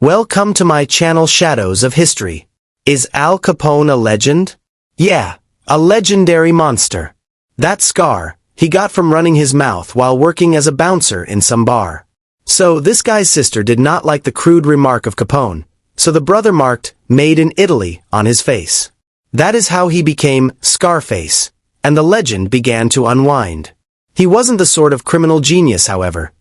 Welcome to my channel Shadows of History. Is Al Capone a legend? Yeah, a legendary monster. That scar, he got from running his mouth while working as a bouncer in some bar. So this guy's sister did not like the crude remark of Capone, so the brother marked, "Made in Italy," on his face. That is how he became Scarface, and the legend began to unwind. He wasn't the sort of criminal genius, however.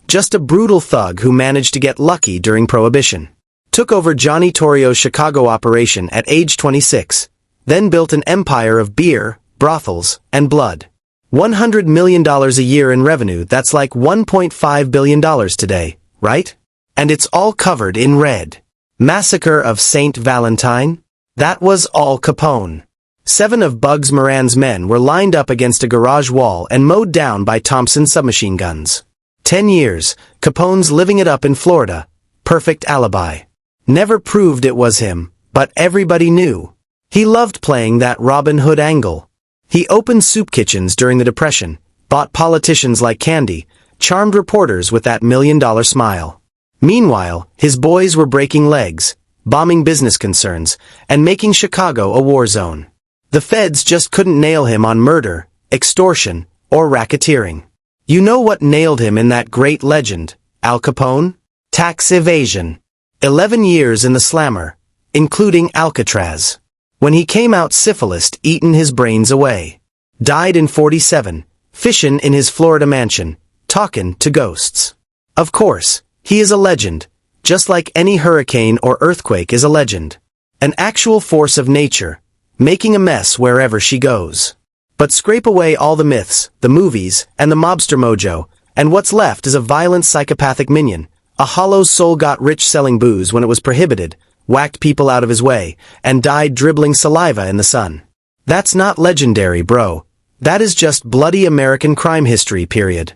Just a brutal thug who managed to get lucky during Prohibition. Took over Johnny Torrio's Chicago operation at age 26, then built an empire of beer, brothels, and blood. $100 million a year in revenue, that's like $1.5 billion today, right? And it's all covered in red. Massacre of St. Valentine? That was all Capone. 7 of Bugs Moran's men were lined up against a garage wall and mowed down by Thompson submachine guns. 10 years, Capone's living it up in Florida. Perfect alibi. Never proved it was him, but everybody knew. He loved playing that Robin Hood angle. He opened soup kitchens during the Depression, bought politicians like candy, charmed reporters with that million-dollar smile. Meanwhile, his boys were breaking legs, bombing business concerns, and making Chicago a war zone. The feds just couldn't nail him on murder, extortion, or racketeering. You know what nailed him in that great legend, Al Capone? Tax evasion. 11 years in the slammer, including Alcatraz. When he came out, syphilis eaten his brains away. Died in 47, fishin' in his Florida mansion, talkin' to ghosts. Of course, he is a legend, just like any hurricane or earthquake is a legend. An actual force of nature, making a mess wherever she goes. But scrape away all the myths, the movies, and the mobster mojo, and what's left is a violent psychopathic minion. A hollow soul got rich selling booze when it was prohibited, whacked people out of his way, and died dribbling saliva in the sun. That's not legendary, bro. That is just bloody American crime history, period.